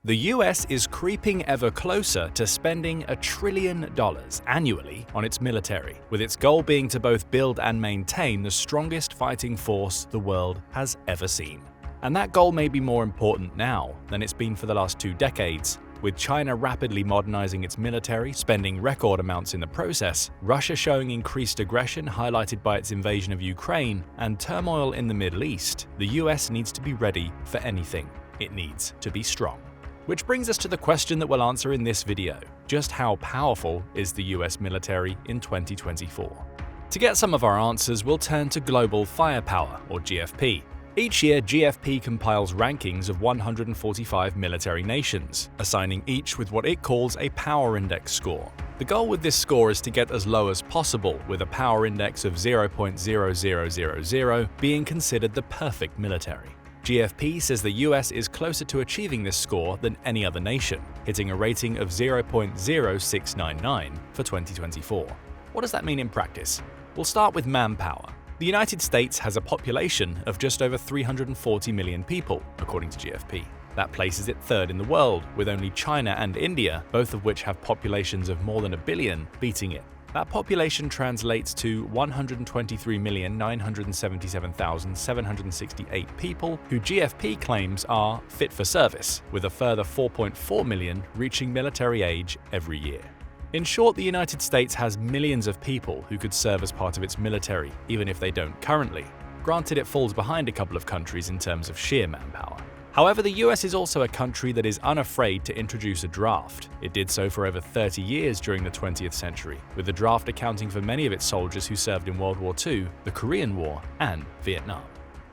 The US is creeping ever closer to spending $1 trillion annually on its military, with its goal being to both build and maintain the strongest fighting force the world has ever seen. And that goal may be more important now than it's been for the last 2 decades. With China rapidly modernizing its military, spending record amounts in the process, Russia showing increased aggression highlighted by its invasion of Ukraine, and turmoil in the Middle East, the US needs to be ready for anything. It needs to be strong. Which brings us to the question that we'll answer in this video: just how powerful is the US military in 2024? To get some of our answers, we'll turn to global firepower, or GFP. Each year, GFP compiles rankings of 145 military nations, assigning each with what it calls a power index score. The goal with this score is to get as low as possible, with a power index of 0.0000 being considered the perfect military. GFP says the US is closer to achieving this score than any other nation, hitting a rating of 0.0699 for 2024. What does that mean in practice? We'll start with manpower. The United States has a population of just over 340 million people, according to GFP. That places it third in the world, with only China and India, both of which have populations of more than 1 billion, beating it. That population translates to 123,977,768 people who GFP claims are fit for service, with a further 4.4 million reaching military age every year. In short, the United States has millions of people who could serve as part of its military, even if they don't currently. Granted, it falls behind a couple of countries in terms of sheer manpower. However, the US is also a country that is unafraid to introduce a draft. It did so for over 30 years during the 20th century, with the draft accounting for many of its soldiers who served in World War II, the Korean War, and Vietnam.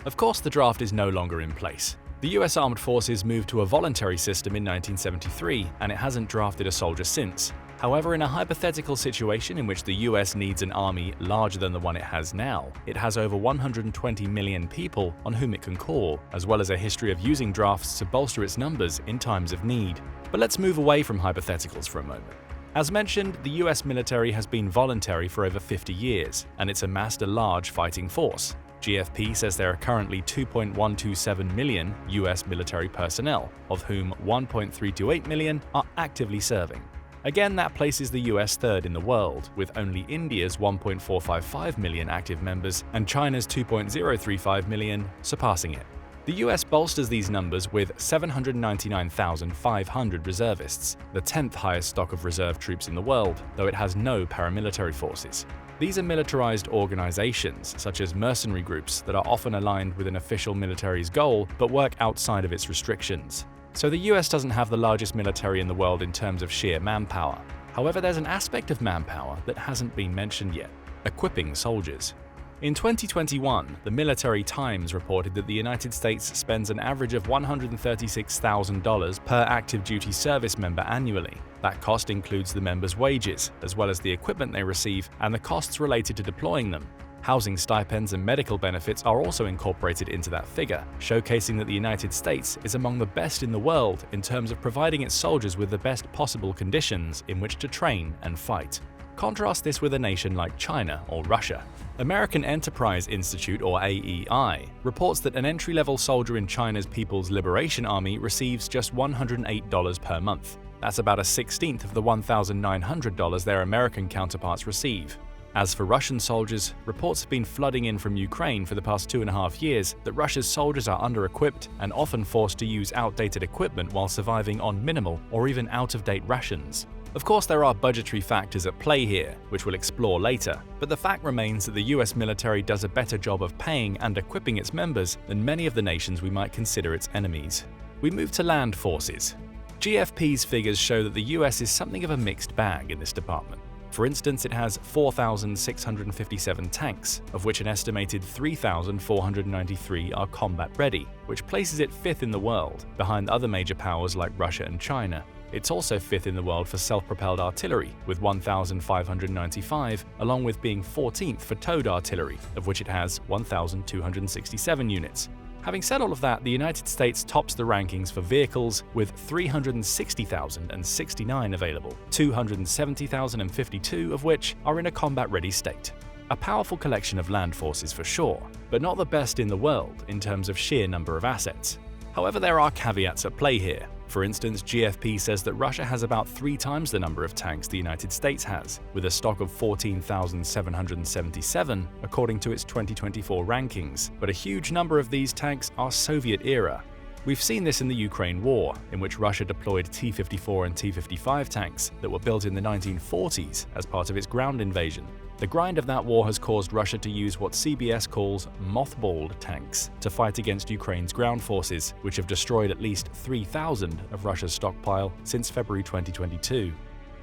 Of course, the draft is no longer in place. The US Armed Forces moved to a voluntary system in 1973, and it hasn't drafted a soldier since. However, in a hypothetical situation in which the US needs an army larger than the one it has now, it has over 120 million people on whom it can call, as well as a history of using drafts to bolster its numbers in times of need. But let's move away from hypotheticals for a moment. As mentioned, the US military has been voluntary for over 50 years, and it's amassed a large fighting force. GFP says there are currently 2.127 million US military personnel, of whom 1.328 million are actively serving. Again, that places the US third in the world, with only India's 1.455 million active members and China's 2.035 million surpassing it. The US bolsters these numbers with 799,500 reservists, the 10th highest stock of reserve troops in the world, though it has no paramilitary forces. These are militarized organizations, such as mercenary groups, that are often aligned with an official military's goal but work outside of its restrictions. So the US doesn't have the largest military in the world in terms of sheer manpower. However, there's an aspect of manpower that hasn't been mentioned yet: equipping soldiers. In 2021, the Military Times reported that the United States spends an average of $136,000 per active duty service member annually. That cost includes the members' wages, as well as the equipment they receive and the costs related to deploying them. Housing stipends and medical benefits are also incorporated into that figure, showcasing that the United States is among the best in the world in terms of providing its soldiers with the best possible conditions in which to train and fight. Contrast this with a nation like China or Russia. American Enterprise Institute, or AEI, reports that an entry-level soldier in China's People's Liberation Army receives just $108 per month. That's about a 16th of the $1,900 their American counterparts receive. As for Russian soldiers, reports have been flooding in from Ukraine for the past 2.5 years that Russia's soldiers are under-equipped and often forced to use outdated equipment while surviving on minimal or even out-of-date rations. Of course, there are budgetary factors at play here, which we'll explore later, but the fact remains that the US military does a better job of paying and equipping its members than many of the nations we might consider its enemies. We move to land forces. GFP's figures show that the US is something of a mixed bag in this department. For instance, it has 4,657 tanks, of which an estimated 3,493 are combat-ready, which places it 5th in the world, behind other major powers like Russia and China. It's also 5th in the world for self-propelled artillery, with 1,595, along with being 14th for towed artillery, of which it has 1,267 units. Having said all of that, the United States tops the rankings for vehicles with 360,069 available, 270,052 of which are in a combat-ready state. A powerful collection of land forces for sure, but not the best in the world in terms of sheer number of assets. However, there are caveats at play here. For instance, GFP says that Russia has about 3 times the number of tanks the United States has, with a stock of 14,777 according to its 2024 rankings, but a huge number of these tanks are Soviet-era. We've seen this in the Ukraine war, in which Russia deployed T-54 and T-55 tanks that were built in the 1940s as part of its ground invasion. The grind of that war has caused Russia to use what CBS calls mothballed tanks to fight against Ukraine's ground forces, which have destroyed at least 3,000 of Russia's stockpile since February 2022.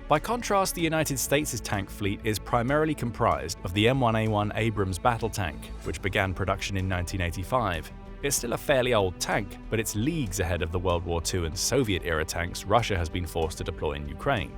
By contrast, the United States' tank fleet is primarily comprised of the M1A1 Abrams battle tank, which began production in 1985. It's still a fairly old tank, but it's leagues ahead of the World War II and Soviet-era tanks Russia has been forced to deploy in Ukraine.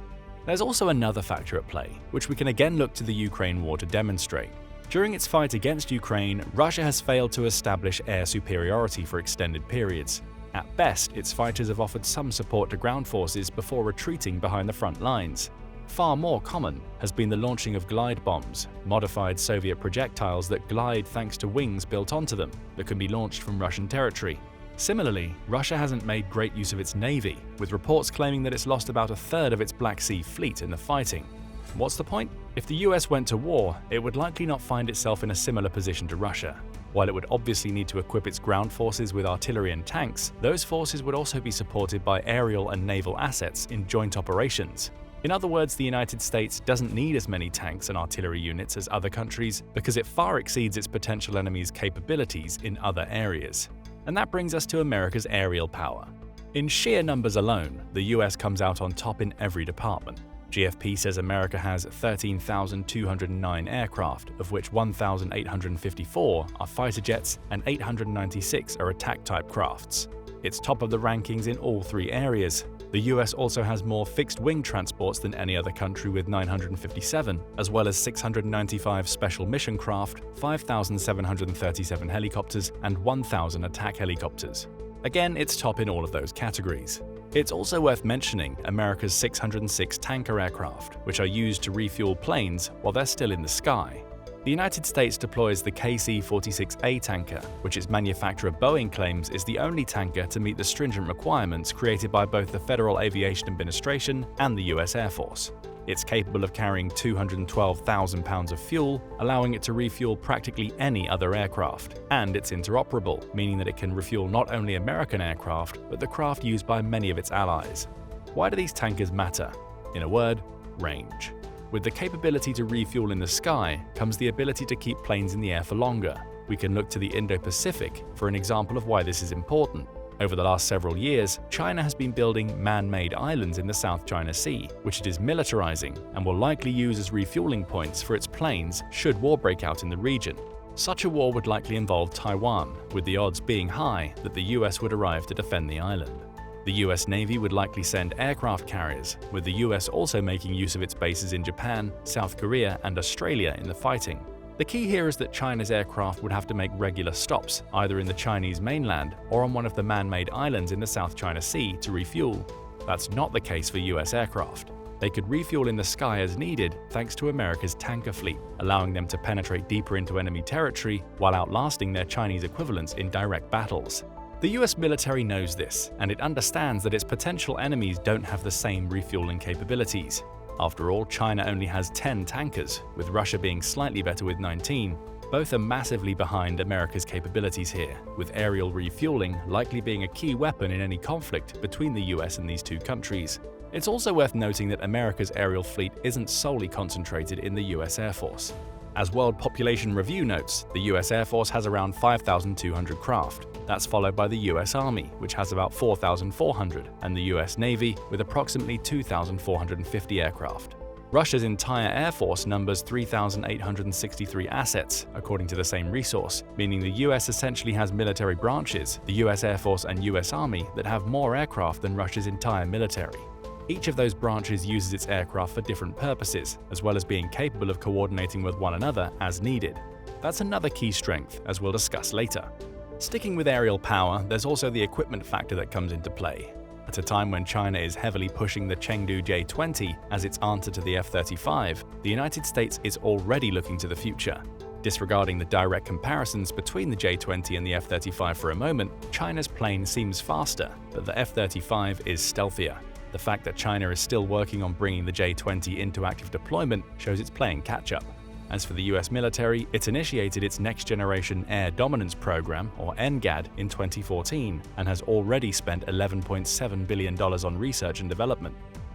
There's also another factor at play, which we can again look to the Ukraine war to demonstrate. During its fight against Ukraine, Russia has failed to establish air superiority for extended periods. At best, its fighters have offered some support to ground forces before retreating behind the front lines. Far more common has been the launching of glide bombs, modified Soviet projectiles that glide thanks to wings built onto them that can be launched from Russian territory. Similarly, Russia hasn't made great use of its navy, with reports claiming that it's lost about a third of its Black Sea fleet in the fighting. What's the point? If the US went to war, it would likely not find itself in a similar position to Russia. While it would obviously need to equip its ground forces with artillery and tanks, those forces would also be supported by aerial and naval assets in joint operations. In other words, the United States doesn't need as many tanks and artillery units as other countries because it far exceeds its potential enemy's capabilities in other areas. And that brings us to America's aerial power. In sheer numbers alone, the US comes out on top in every department. GFP says America has 13,209 aircraft, of which 1,854 are fighter jets and 896 are attack-type crafts. It's top of the rankings in all 3 areas. The US also has more fixed-wing transports than any other country with 957, as well as 695 special mission craft, 5,737 helicopters, and 1,000 attack helicopters. Again, it's top in all of those categories. It's also worth mentioning America's 606 tanker aircraft, which are used to refuel planes while they're still in the sky. The United States deploys the KC-46A tanker, which its manufacturer Boeing claims is the only tanker to meet the stringent requirements created by both the Federal Aviation Administration and the US Air Force. It's capable of carrying 212,000 pounds of fuel, allowing it to refuel practically any other aircraft, and it's interoperable, meaning that it can refuel not only American aircraft, but the craft used by many of its allies. Why do these tankers matter? In a word, range. With the capability to refuel in the sky comes the ability to keep planes in the air for longer. We can look to the Indo-Pacific for an example of why this is important. Over the last several years, China has been building man-made islands in the South China Sea, which it is militarizing and will likely use as refueling points for its planes should war break out in the region. Such a war would likely involve Taiwan, with the odds being high that the US would arrive to defend the island. The US Navy would likely send aircraft carriers, with the US also making use of its bases in Japan, South Korea, and Australia in the fighting. The key here is that China's aircraft would have to make regular stops, either in the Chinese mainland or on one of the man-made islands in the South China Sea to refuel. That's not the case for US aircraft. They could refuel in the sky as needed thanks to America's tanker fleet, allowing them to penetrate deeper into enemy territory while outlasting their Chinese equivalents in direct battles. The US military knows this, and it understands that its potential enemies don't have the same refueling capabilities. After all, China only has 10 tankers, with Russia being slightly better with 19. Both are massively behind America's capabilities here, with aerial refueling likely being a key weapon in any conflict between the US and these two countries. It's also worth noting that America's aerial fleet isn't solely concentrated in the US Air Force. As World Population Review notes, the US Air Force has around 5,200 craft. That's followed by the US Army, which has about 4,400, and the US Navy, with approximately 2,450 aircraft. Russia's entire air force numbers 3,863 assets, according to the same resource, meaning the US essentially has military branches, the US Air Force and US Army, that have more aircraft than Russia's entire military. Each of those branches uses its aircraft for different purposes, as well as being capable of coordinating with one another as needed. That's another key strength, as we'll discuss later. Sticking with aerial power, there's also the equipment factor that comes into play. At a time when China is heavily pushing the Chengdu J-20 as its answer to the F-35, the United States is already looking to the future. Disregarding the direct comparisons between the J-20 and the F-35 for a moment, China's plane seems faster, but the F-35 is stealthier. The fact that China is still working on bringing the J-20 into active deployment shows it's playing catch-up. As for the US military, it's initiated its Next Generation Air Dominance Program, or NGAD, in 2014 and has already spent $11.7 billion on research and development.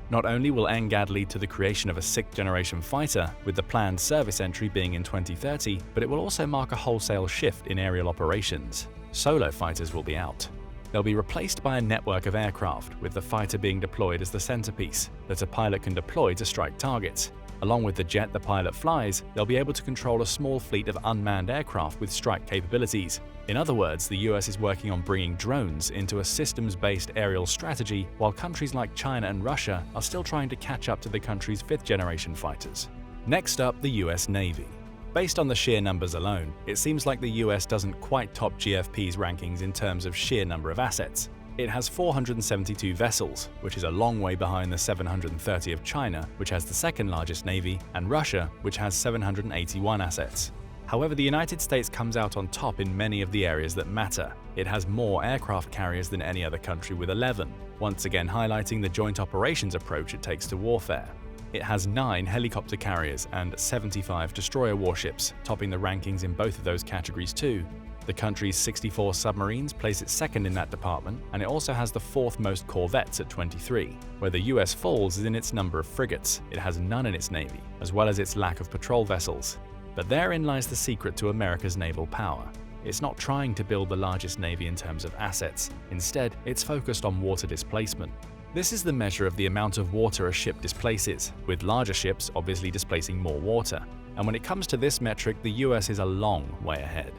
Not only will NGAD lead to the creation of a sixth-generation fighter, with the planned service entry being in 2030, but it will also mark a wholesale shift in aerial operations. Solo fighters will be out. They'll be replaced by a network of aircraft, with the fighter being deployed as the centerpiece that a pilot can deploy to strike targets. Along with the jet the pilot flies, they'll be able to control a small fleet of unmanned aircraft with strike capabilities. In other words, the US is working on bringing drones into a systems-based aerial strategy, while countries like China and Russia are still trying to catch up to the country's fifth-generation fighters. Next up, the US Navy. Based on the sheer numbers alone, it seems like the US doesn't quite top GFP's rankings in terms of sheer number of assets. It has 472 vessels, which is a long way behind the 730 of China, which has the second largest navy, and Russia, which has 781 assets. However, the United States comes out on top in many of the areas that matter. It has more aircraft carriers than any other country with 11, once again highlighting the joint operations approach it takes to warfare. It has 9 helicopter carriers and 75 destroyer warships, topping the rankings in both of those categories too. The country's 64 submarines place it second in that department, and it also has the 4th most corvettes at 23. Where the US falls is in its number of frigates. It has none in its navy, as well as its lack of patrol vessels. But therein lies the secret to America's naval power. It's not trying to build the largest navy in terms of assets. Instead, it's focused on water displacement. This is the measure of the amount of water a ship displaces, with larger ships obviously displacing more water. And when it comes to this metric, the US is a long way ahead.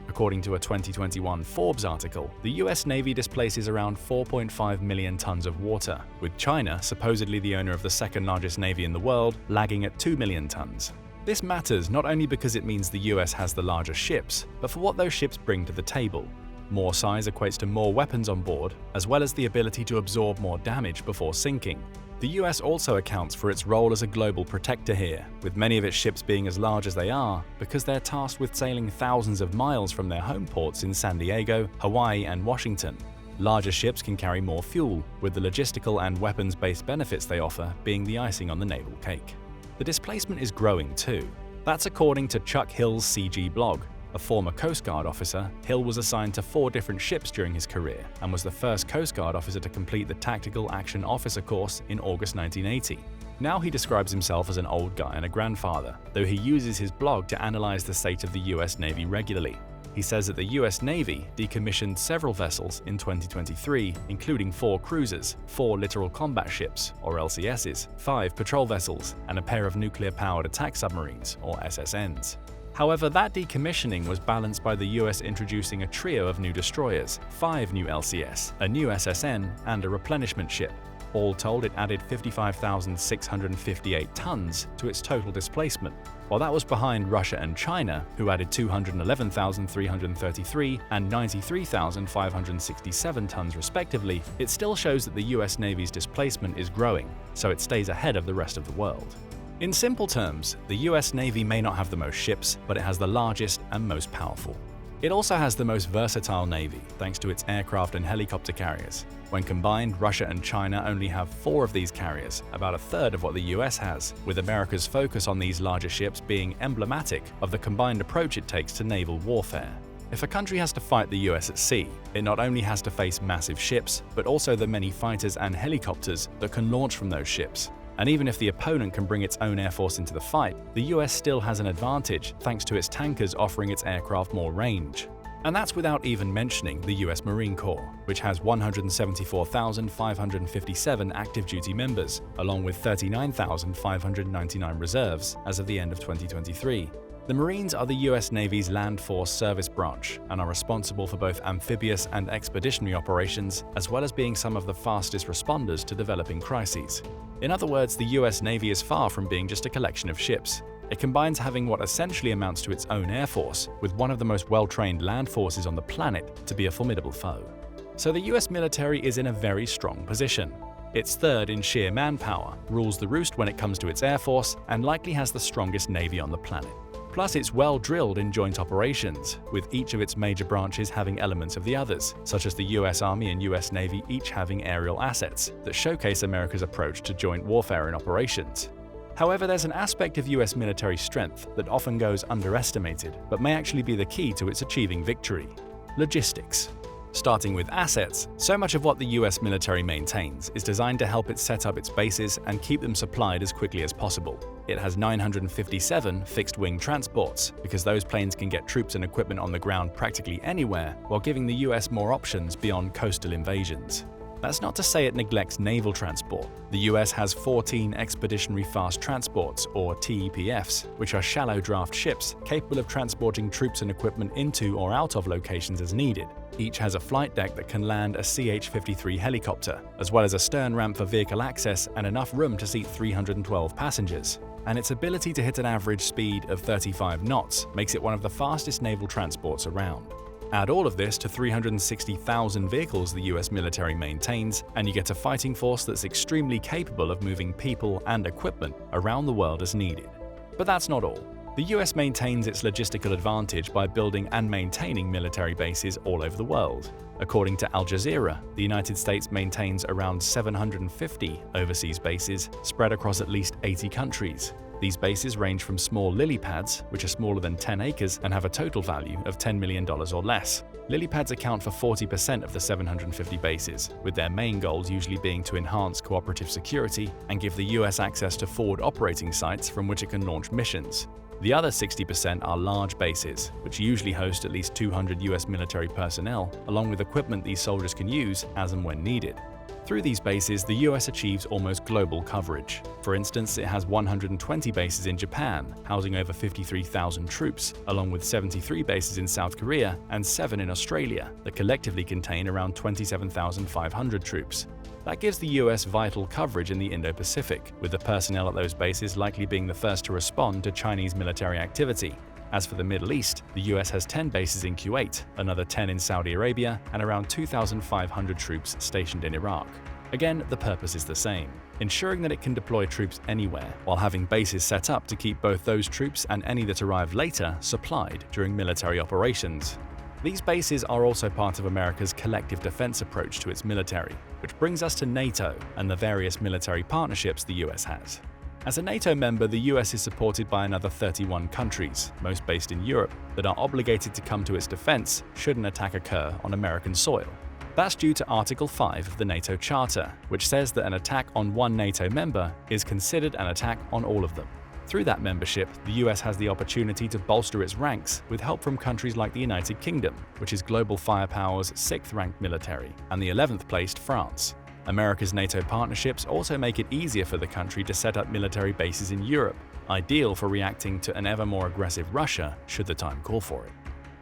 According to a 2021 Forbes article, the US Navy displaces around 4.5 million tons of water, with China, supposedly the owner of the second largest navy in the world, lagging at 2 million tons. This matters not only because it means the US has the larger ships, but for what those ships bring to the table. More size equates to more weapons on board, as well as the ability to absorb more damage before sinking. The US also accounts for its role as a global protector here, with many of its ships being as large as they are because they're tasked with sailing thousands of miles from their home ports in San Diego, Hawaii, and Washington. Larger ships can carry more fuel, with the logistical and weapons-based benefits they offer being the icing on the naval cake. The displacement is growing too. That's according to Chuck Hill's CG blog. A former Coast Guard officer, Hill was assigned to 4 different ships during his career and was the first Coast Guard officer to complete the Tactical Action Officer course in August 1980. Now he describes himself as an old guy and a grandfather, though he uses his blog to analyze the state of the US Navy regularly. He says that the US Navy decommissioned several vessels in 2023, including 4 cruisers, 4 littoral combat ships, or LCSs, 5 patrol vessels, and a pair of nuclear-powered attack submarines, or SSNs. However, that decommissioning was balanced by the US introducing a trio of new destroyers, 5 new LCS, a new SSN, and a replenishment ship. All told, it added 55,658 tons to its total displacement. While that was behind Russia and China, who added 211,333 and 93,567 tons respectively, it still shows that the US Navy's displacement is growing, so it stays ahead of the rest of the world. In simple terms, the US Navy may not have the most ships, but it has the largest and most powerful. It also has the most versatile navy, thanks to its aircraft and helicopter carriers. When combined, Russia and China only have 4 of these carriers, about a third of what the US has, with America's focus on these larger ships being emblematic of the combined approach it takes to naval warfare. If a country has to fight the US at sea, it not only has to face massive ships, but also the many fighters and helicopters that can launch from those ships. And even if the opponent can bring its own air force into the fight, the US still has an advantage thanks to its tankers offering its aircraft more range. And that's without even mentioning the US Marine Corps, which has 174,557 active duty members, along with 39,599 reserves as of the end of 2023. The Marines are the US Navy's land force service branch and are responsible for both amphibious and expeditionary operations, as well as being some of the fastest responders to developing crises. In other words, the US Navy is far from being just a collection of ships. It combines having what essentially amounts to its own air force with one of the most well-trained land forces on the planet to be a formidable foe. So the US military is in a very strong position. It's third in sheer manpower, rules the roost when it comes to its air force, and likely has the strongest navy on the planet. Plus, it's well drilled in joint operations, with each of its major branches having elements of the others, such as the US Army and US Navy each having aerial assets that showcase America's approach to joint warfare in operations. However, there's an aspect of US military strength that often goes underestimated, but may actually be the key to its achieving victory: logistics. Starting with assets, so much of what the US military maintains is designed to help it set up its bases and keep them supplied as quickly as possible. It has 957 fixed-wing transports, because those planes can get troops and equipment on the ground practically anywhere, while giving the US more options beyond coastal invasions. That's not to say it neglects naval transport. The US has 14 Expeditionary Fast Transports, or TEPFs, which are shallow draft ships capable of transporting troops and equipment into or out of locations as needed. Each has a flight deck that can land a CH-53 helicopter, as well as a stern ramp for vehicle access and enough room to seat 312 passengers. And its ability to hit an average speed of 35 knots makes it one of the fastest naval transports around. Add all of this to 360,000 vehicles the US military maintains, and you get a fighting force that's extremely capable of moving people and equipment around the world as needed. But that's not all. The US maintains its logistical advantage by building and maintaining military bases all over the world. According to Al Jazeera, the United States maintains around 750 overseas bases spread across at least 80 countries. These bases range from small lily pads, which are smaller than 10 acres and have a total value of $10 million or less. Lily pads account for 40% of the 750 bases, with their main goals usually being to enhance cooperative security and give the US access to forward operating sites from which it can launch missions. The other 60% are large bases, which usually host at least 200 US military personnel, along with equipment these soldiers can use as and when needed. Through these bases, the US achieves almost global coverage. For instance, it has 120 bases in Japan, housing over 53,000 troops, along with 73 bases in South Korea and 7 in Australia, that collectively contain around 27,500 troops. That gives the US vital coverage in the Indo-Pacific, with the personnel at those bases likely being the first to respond to Chinese military activity. As for the Middle East, the US has 10 bases in Kuwait, another 10 in Saudi Arabia, and around 2,500 troops stationed in Iraq. Again, the purpose is the same: ensuring that it can deploy troops anywhere, while having bases set up to keep both those troops and any that arrive later supplied during military operations. These bases are also part of America's collective defense approach to its military, which brings us to NATO and the various military partnerships the US has. As a NATO member, the US is supported by another 31 countries, most based in Europe, that are obligated to come to its defense should an attack occur on American soil. That's due to Article 5 of the NATO Charter, which says that an attack on one NATO member is considered an attack on all of them. Through that membership, the US has the opportunity to bolster its ranks with help from countries like the United Kingdom, which is global firepower's 6th-ranked military, and the 11th-placed France. America's NATO partnerships also make it easier for the country to set up military bases in Europe, ideal for reacting to an ever more aggressive Russia should the time call for it.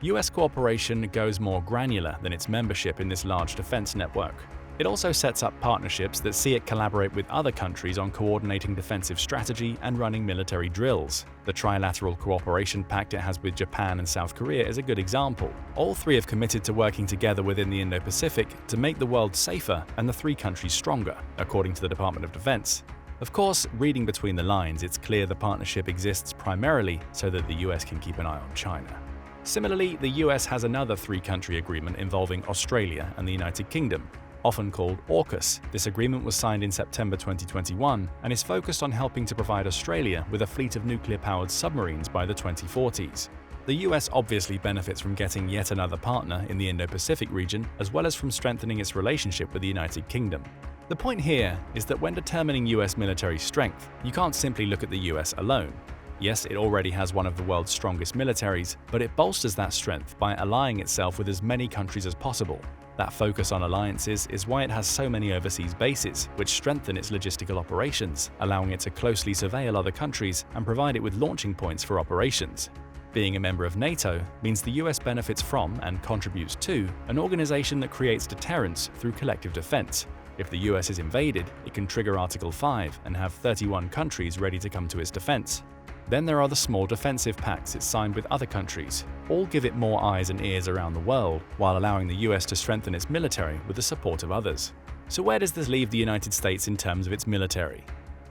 US cooperation goes more granular than its membership in this large defense network. It also sets up partnerships that see it collaborate with other countries on coordinating defensive strategy and running military drills. The trilateral cooperation pact it has with Japan and South Korea is a good example. All three have committed to working together within the Indo-Pacific to make the world safer and the three countries stronger, according to the Department of Defense. Of course, reading between the lines, it's clear the partnership exists primarily so that the US can keep an eye on China. Similarly, the US has another three-country agreement involving Australia and the United Kingdom, often called AUKUS. This agreement was signed in September 2021 and is focused on helping to provide Australia with a fleet of nuclear-powered submarines by the 2040s. The US obviously benefits from getting yet another partner in the Indo-Pacific region, as well as from strengthening its relationship with the United Kingdom. The point here is that when determining US military strength, you can't simply look at the US alone. Yes, it already has one of the world's strongest militaries, but it bolsters that strength by allying itself with as many countries as possible. That focus on alliances is why it has so many overseas bases, which strengthen its logistical operations, allowing it to closely surveil other countries and provide it with launching points for operations. Being a member of NATO means the US benefits from and contributes to an organization that creates deterrence through collective defense. If the US is invaded, it can trigger Article 5 and have 31 countries ready to come to its defense. Then there are the small defensive pacts it's signed with other countries. All give it more eyes and ears around the world, while allowing the US to strengthen its military with the support of others. So where does this leave the United States in terms of its military?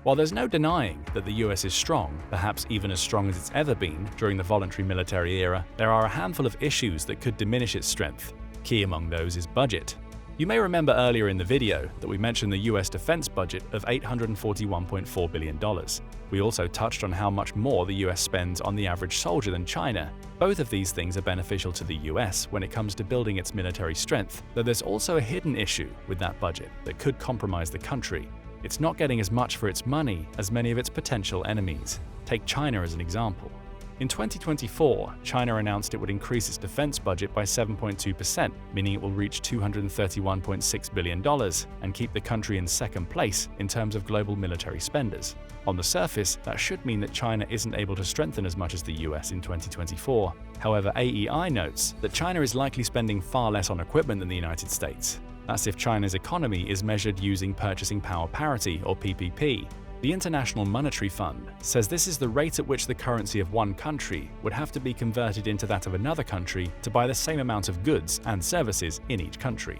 While there's no denying that the US is strong, perhaps even as strong as it's ever been during the voluntary military era, there are a handful of issues that could diminish its strength. Key among those is budget. You may remember earlier in the video that we mentioned the US defense budget of $841.4 billion. We also touched on how much more the US spends on the average soldier than China. Both of these things are beneficial to the US when it comes to building its military strength, though there's also a hidden issue with that budget that could compromise the country. It's not getting as much for its money as many of its potential enemies. Take China as an example. In 2024, China announced it would increase its defense budget by 7.2%, meaning it will reach $231.6 billion and keep the country in second place in terms of global military spenders. On the surface, that should mean that China isn't able to strengthen as much as the US in 2024. However, AEI notes that China is likely spending far less on equipment than the United States. That's if China's economy is measured using purchasing power parity, or PPP. The International Monetary Fund says this is the rate at which the currency of one country would have to be converted into that of another country to buy the same amount of goods and services in each country.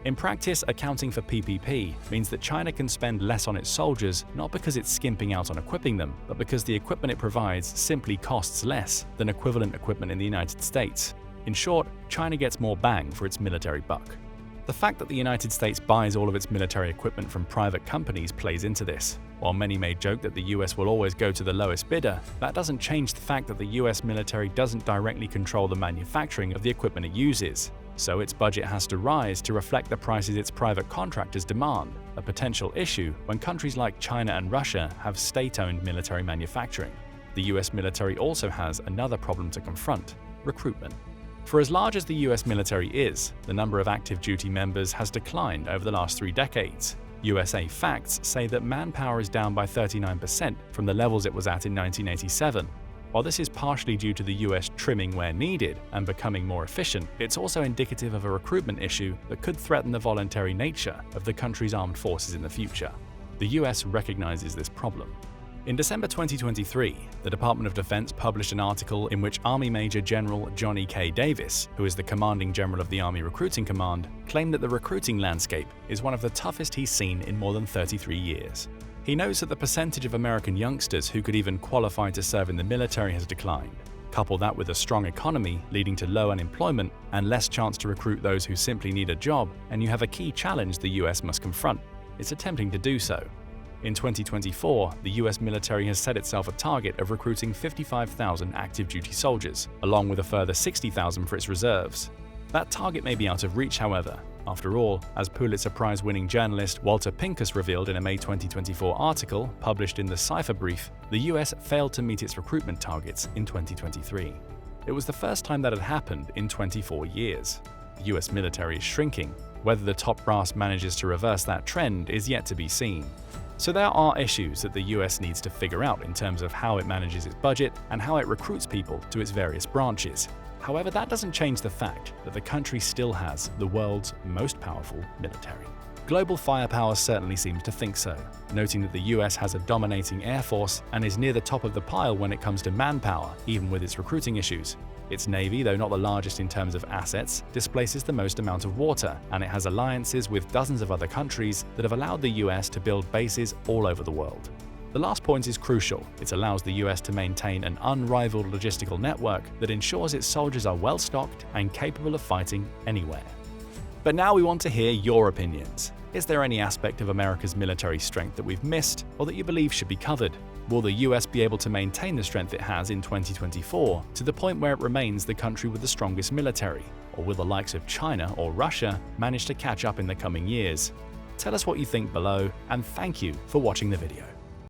In practice, accounting for PPP means that China can spend less on its soldiers not because it's skimping out on equipping them, but because the equipment it provides simply costs less than equivalent equipment in the United States. In short, China gets more bang for its military buck. The fact that the United States buys all of its military equipment from private companies plays into this. While many may joke that the US will always go to the lowest bidder, that doesn't change the fact that the US military doesn't directly control the manufacturing of the equipment it uses. So its budget has to rise to reflect the prices its private contractors demand, a potential issue when countries like China and Russia have state-owned military manufacturing. The US military also has another problem to confront: recruitment. For as large as the US military is, the number of active duty members has declined over the last 3 decades. USA facts say that manpower is down by 39% from the levels it was at in 1987. While this is partially due to the US trimming where needed and becoming more efficient, it's also indicative of a recruitment issue that could threaten the voluntary nature of the country's armed forces in the future. The US recognizes this problem. In December 2023, the Department of Defense published an article in which Army Major General Johnny K. Davis, who is the commanding general of the Army Recruiting Command, claimed that the recruiting landscape is one of the toughest he's seen in more than 33 years. He notes that the percentage of American youngsters who could even qualify to serve in the military has declined. Couple that with a strong economy leading to low unemployment and less chance to recruit those who simply need a job, and you have a key challenge the US must confront. It's attempting to do so. In 2024, the US military has set itself a target of recruiting 55,000 active duty soldiers, along with a further 60,000 for its reserves. That target may be out of reach, however. After all, as Pulitzer Prize-winning journalist Walter Pincus revealed in a May 2024 article published in the Cipher Brief, the US failed to meet its recruitment targets in 2023. It was the first time that had happened in 24 years. The US military is shrinking. Whether the top brass manages to reverse that trend is yet to be seen. So there are issues that the US needs to figure out in terms of how it manages its budget and how it recruits people to its various branches. However, that doesn't change the fact that the country still has the world's most powerful military. Global firepower certainly seems to think so, noting that the US has a dominating air force and is near the top of the pile when it comes to manpower, even with its recruiting issues. Its navy, though not the largest in terms of assets, displaces the most amount of water, and it has alliances with dozens of other countries that have allowed the US to build bases all over the world. The last point is crucial. It allows the US to maintain an unrivaled logistical network that ensures its soldiers are well stocked and capable of fighting anywhere. But now we want to hear your opinions. Is there any aspect of America's military strength that we've missed or that you believe should be covered? Will the US be able to maintain the strength it has in 2024 to the point where it remains the country with the strongest military? Or will the likes of China or Russia manage to catch up in the coming years? Tell us what you think below, and thank you for watching the video.